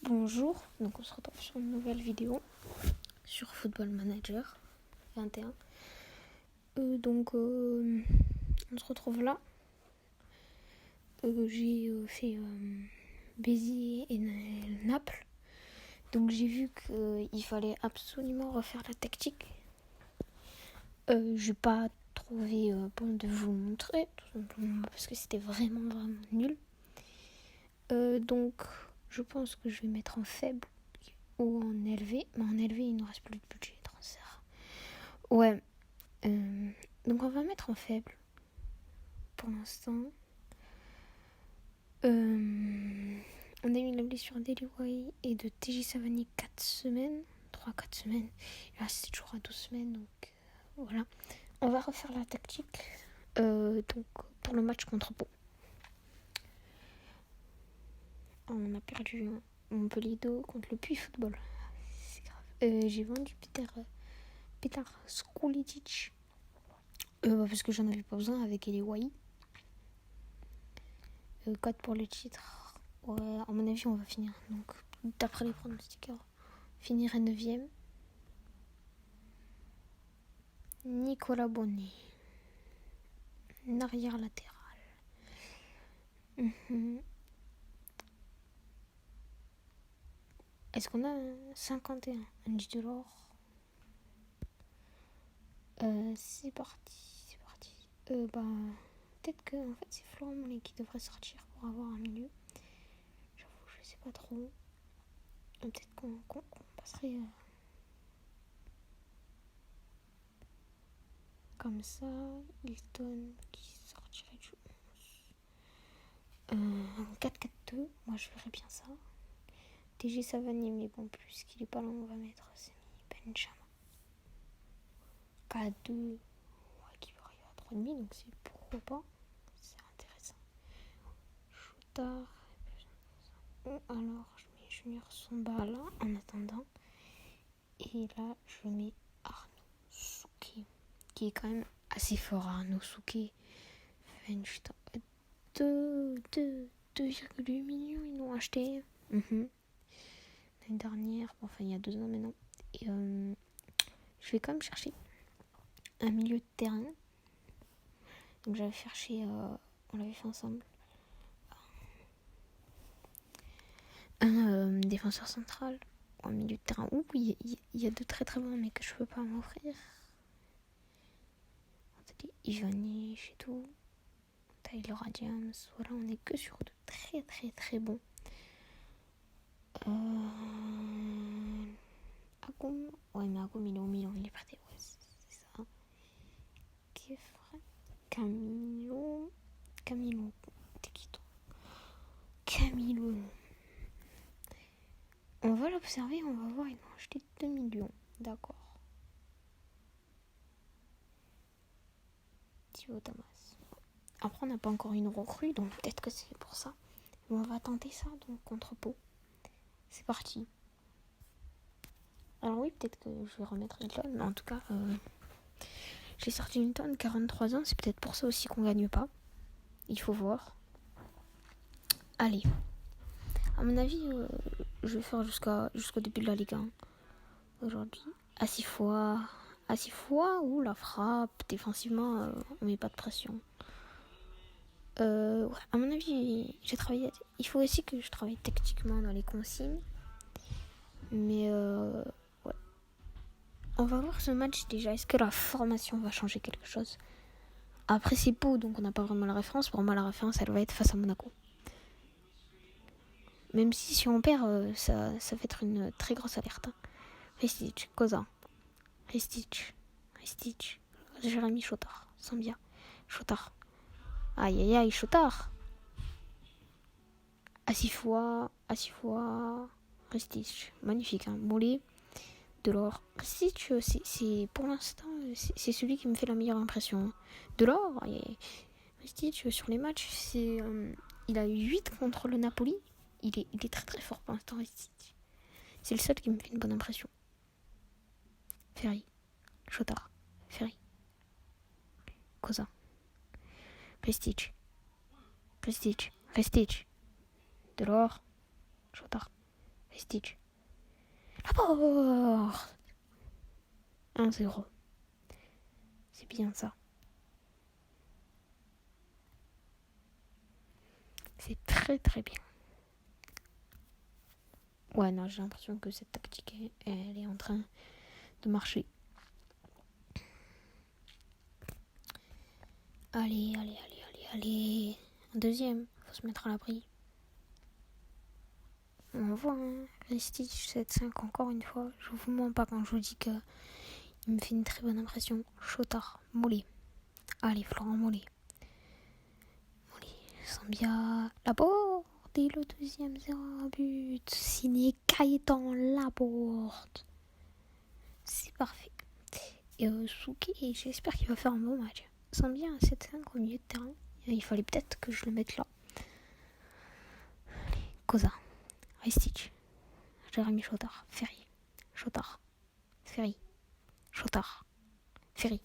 Bonjour, donc on se retrouve sur une nouvelle vidéo sur Football Manager 21. On se retrouve là. J'ai fait Béziers et Naples. Donc j'ai vu qu'il fallait absolument refaire la tactique. J'ai pas trouvé bon de vous le montrer, tout simplement parce que c'était vraiment nul. Donc je pense que je vais mettre en faible ou en élevé. Mais en élevé, il ne reste plus de budget de transfert. Ouais. Donc on va mettre en faible pour l'instant. On a eu la blessure d'Eliway et de TJ Savani 4 semaines. 3-4 semaines. Et là c'est toujours à 12 semaines. Donc voilà. On va refaire la tactique donc pour le match contre Pau. On a perdu Montpellier 2 contre le Puy Football. C'est grave. J'ai vendu Petar Skulitic parce que j'en avais pas besoin avec Eliway. 4 pour le titre. Ouais, à mon avis, on va finir. Donc, d'après les pronostiqueurs, finir à 9ème. Nicolas Bonnet. Une arrière latérale. Est-ce qu'on a 51 Andy Delors. C'est parti. Peut-être que en fait, c'est Florent Mollet qui devrait sortir pour avoir un milieu. J'avoue, je sais pas trop. Peut-être qu'on passerait comme ça. Hilton qui sortirait du 4-4-2. Moi, je verrais bien ça. TG Savani, mais bon, plus qu'il est pas là, on va mettre Semi Benjamin. K2, ouais, qui va arriver à 3,5, donc c'est pourquoi pas. C'est intéressant. Choutard. Alors, je mets Junior Somba là, en attendant. Et là, je mets Arnaud Souquet, qui est quand même assez fort. Arnaud Souquet. 2,8 millions, ils l'ont acheté. L'année dernière, il y a 2 ans maintenant. Et je vais quand même chercher un milieu de terrain. Donc j'avais cherché, on l'avait fait ensemble, un défenseur central, un milieu de terrain. Il y a de très très bons mais que je peux pas m'offrir. Ivanic et tout. Tyler Adams. Voilà, on est que sur de très très très bons. Agoum. Ouais, mais Agoum il est au Milan, il est prêté. Ouais, c'est ça. Kefra. Camilo. T'es qui toi? Camilo. On va l'observer, on va voir, ils ont acheté 2 millions. D'accord. Thibaut Thomas. Après, on n'a pas encore une recrue, donc peut-être que c'est pour ça. Mais on va tenter ça, donc contre Pau. C'est parti. Alors oui, peut-être que je vais remettre une tonne, mais en tout cas, j'ai sorti une tonne, 43 ans, c'est peut-être pour ça aussi qu'on gagne pas. Il faut voir. Allez. À mon avis, je vais faire jusqu'au début de la Ligue 1. Aujourd'hui. À 6 fois, ou la frappe, défensivement, on met pas de pression. Ouais, à mon avis, j'ai travaillé. Il faut aussi que je travaille tactiquement dans les consignes. Mais ouais. On va voir ce match déjà. Est-ce que la formation va changer quelque chose? Après, c'est Pau, donc on n'a pas vraiment la référence. Pour moi, la référence, elle va être face à Monaco. Même si on perd, ça va être une très grosse alerte. Ristich, Koza. Ristich. Jérémy Chotard. Sambia. Chotard. Aïe, Chotard. À 6 fois. Ristich. Magnifique, hein. Mollet. Delors. Ristich, c'est pour l'instant, c'est celui qui me fait la meilleure impression. Delors. Ristich, sur les matchs, il a eu 8 contre le Napoli. Il est très très fort pour l'instant, Ristich. C'est le seul qui me fait une bonne impression. Ferry. Chotard. Ferry. Koza. Ristich. Delors. Chotard. Stitch. La porte. 1-0. C'est bien ça. C'est très très bien. Ouais, non, j'ai l'impression que cette tactique, elle est en train de marcher. Allez. Un deuxième, faut se mettre à l'abri. On voit, hein. Stitch 7-5 encore une fois. Je vous mens pas quand je vous dis que il me fait une très bonne impression. Chotard, Mollet. Allez, Florent Mollet. Sambia, Laborde. Et le deuxième 0 but. Signé Gaëtan Laborde. C'est parfait. Et Souké, j'espère qu'il va faire un bon match. Sambia à 7-5 au milieu de terrain. Il fallait peut-être que je le mette là. Allez, Koza. Stitch. Jérémy Chotard. Ferry. Chotard. Ferry. Chotard. Ferry.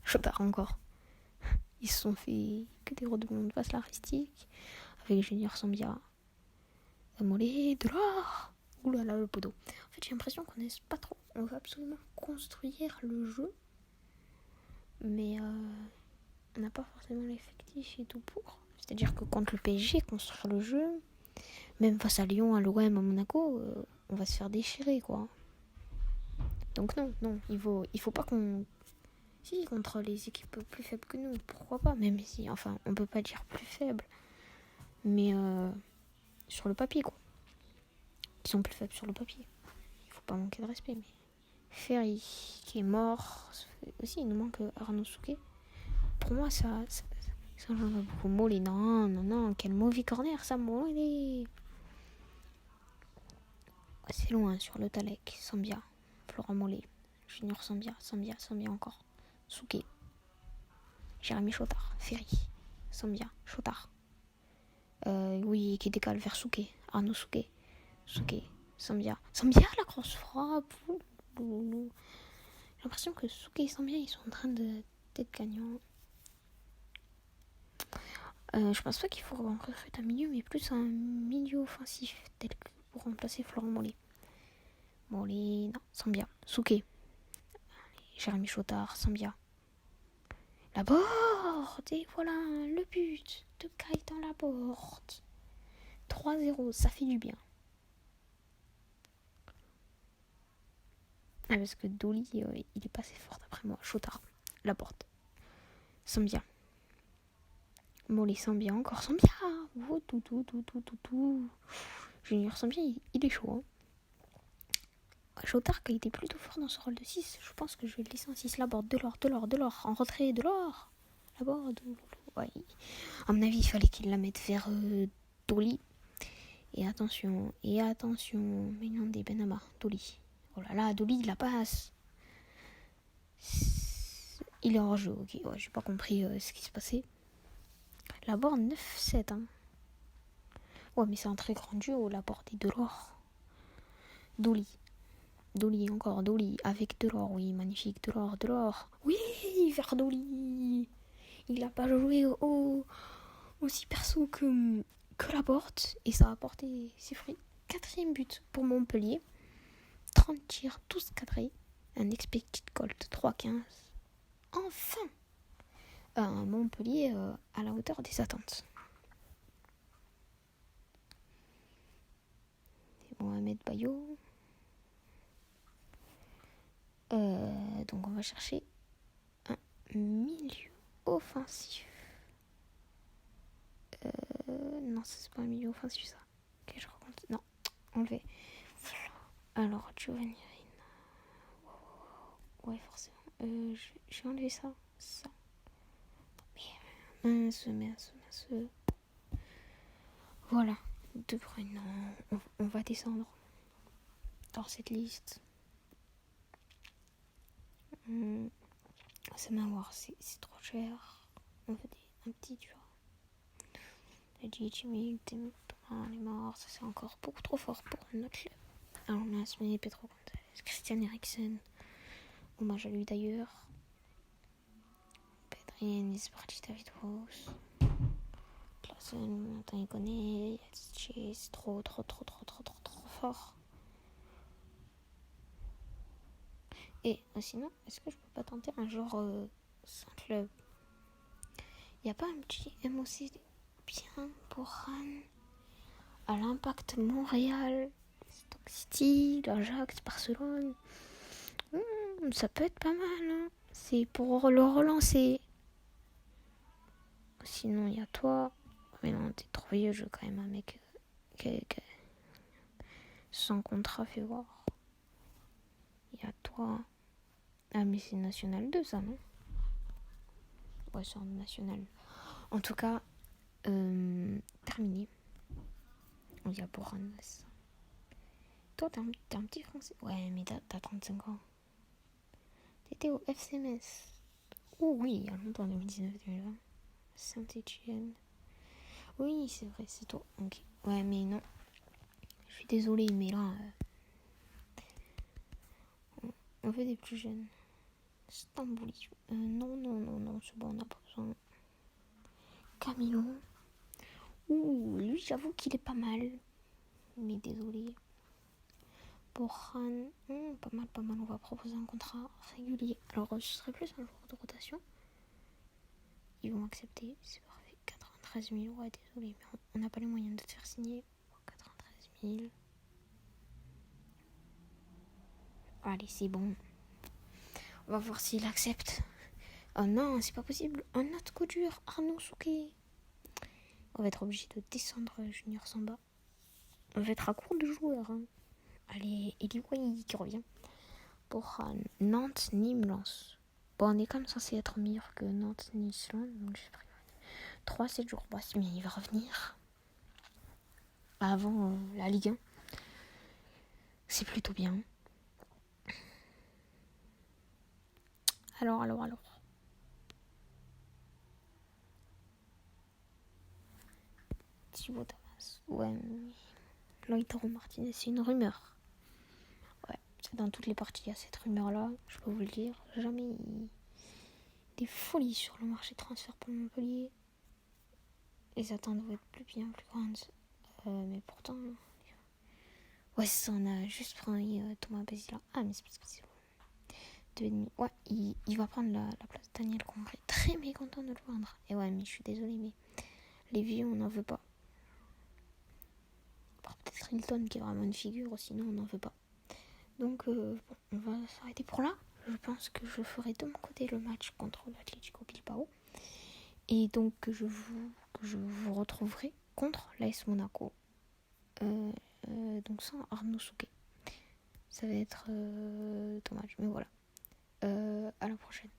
Chotard encore. Ils se sont fait que des redoublements de passe laristique. Avec Junior Sambia. Mollet. De l'or. Oulala, le poteau. En fait, j'ai l'impression qu'on n'est pas trop. On veut absolument construire le jeu. Mais on n'a pas forcément l'effectif et tout pour. C'est-à-dire que contre le PSG, construire le jeu, même face à Lyon, à l'OM, à Monaco, on va se faire déchirer, quoi. Donc non, il faut pas qu'on... Si, contre les équipes plus faibles que nous, pourquoi pas, même si, enfin, on peut pas dire plus faibles, mais sur le papier, quoi. Ils sont plus faibles sur le papier. Il faut pas manquer de respect, mais... Ferry, qui est mort, aussi, il nous manque Arnaud Souquet. Pour moi, ça j'en ai beaucoup. Mollet, non, quel mauvais corner, ça, Mollet. C'est loin sur le Talek. Sambia, Florent Mollet, Junior Sambia encore. Souquet, Jérémy Chotard, Ferry, Sambia, Chotard. Oui, qui décale vers Souquet, Arnaud Souquet, Sambia, la grosse frappe. J'ai l'impression que Souquet et Sambia, ils sont en train d'être gagnants. Je pense pas qu'il faut recruter un milieu, mais plus un milieu offensif, tel que pour remplacer Florent Mollet. Non, Sambia, Souquet, Jérémy Chotard, Sambia. Laborde, et voilà le but de Gaëtan Laborde. 3-0, ça fait du bien. Parce que Dolly, il est pas assez fort d'après moi. Chotard, Laborde, Sambia. Mollet, Sambia, encore Sambia. Oh, tout. Junior Sambia, il est chaud. Hein. Chotard qui a été plutôt fort dans ce rôle de 6. Je pense que je vais le laisser en 6. Laborde, de l'or. En retrait, de l'or. Laborde, ouais. À mon avis, il fallait qu'il la mette vers Dolly. Et attention. Mignon des Benama, Dolly. Oh là là, Dolly, la passe. Il est hors jeu, ok. Ouais, j'ai pas compris ce qui se passait. Laborde 9-7. Hein. Ouais, mais c'est un très grand duo, Laborde et Delors. Dolly, encore Dolly, avec Delors, oui, magnifique, Delors. Oui, vers Dolly. Il a pas joué aussi perso que Laborde, et ça a apporté ses fruits. 4e but pour Montpellier. 30 tirs, tous cadrés. Un expected goal de 3,15. Enfin un Montpellier à la hauteur des attentes. C'est Mohamed Bayo. Donc on va chercher un milieu offensif. Non, c'est pas un milieu offensif ça. Ok, je raconte. Non, enlevé. Alors, Giovanni Reina. Ouais, forcément. J'ai enlevé ça. Mince. Voilà. De Bruyne, non. On va descendre dans cette liste. C'est Mawar, c'est trop cher. On veut un petit duo. Jimmy, les morts, ça c'est encore beaucoup trop fort pour notre club. Alors on a Asmani, Pedro González, Christian Eriksen. Hommage à lui d'ailleurs. Pedri, Nisparti, David Rose. Attends, il connaît. C'est trop fort. Et sinon, est-ce que je peux pas tenter un genre sans club? Y a pas un petit MOC bien pour Rennes à l'Impact Montréal, Stoke City, l'Ajax, Barcelone? Ça peut être pas mal, hein. C'est pour le relancer. Sinon, il y a toi. Mais non, t'es trop vieux jeu quand même, un mec sans contrat, fais voir. Il y a toi. Ah, mais c'est National 2, ça, non? Ouais, c'est en National. En tout cas, terminé. Il y a Boran. Toi, t'es un petit français. Ouais, mais t'as 35 ans. T'étais au FCMS. Oh oui, il y a longtemps, 2019-2020. Saint-Etienne. Oui, c'est vrai, c'est toi. Ok. Ouais, mais non. Je suis désolée, mais là, on veut des plus jeunes. Stambouli. Non, c'est bon, on n'a pas besoin. Camilo. Ouh, lui, j'avoue qu'il est pas mal. Mais désolé. Boran. Pas mal. On va proposer un contrat régulier. Alors, ce serait plus un jour de rotation. Ils vont accepter, c'est parfait. 93 000, ouais, désolé, mais on n'a pas les moyens de te faire signer. 93 000. Allez, c'est bon. On va voir s'il accepte. Oh non, c'est pas possible. Un autre coup dur, Arnaud Souquet. On va être obligé de descendre Junior Samba. On va être à court de joueurs. Hein. Allez, Eliway qui revient. Pour Nantes, Nîmes, Lens. Bon, on est quand même censé être meilleur que Nantes, Nice, Lens. Donc j'ai pris 3-7 jours. Bon, mais il va revenir avant la Ligue 1. C'est plutôt bien. Alors. Thibaut Damas. Ouais, mais Lautaro Martinez, c'est une rumeur. Ouais, c'est dans toutes les parties, il y a cette rumeur-là, je peux vous le dire. Jamais des folies sur le marché de transfert pour Montpellier. Les attentes vont être plus grandes. Mais pourtant... Ouais, ça, on a juste pris Thomas Basila. Ah, mais c'est parce que c'est bon. Ouais, il va prendre la place de Daniel Congré. Très mécontent de le vendre. Et ouais, mais je suis désolée, mais les vieux, on n'en veut pas. Peut-être Hilton qui est vraiment une figure, sinon on n'en veut pas. Donc on va s'arrêter pour là. Je pense que je ferai de mon côté le match contre l'Atlético Bilbao. Et donc que je vous retrouverai contre l'AS Monaco. Donc sans Arnaud Souquet. Ça va être dommage, mais voilà. À la prochaine.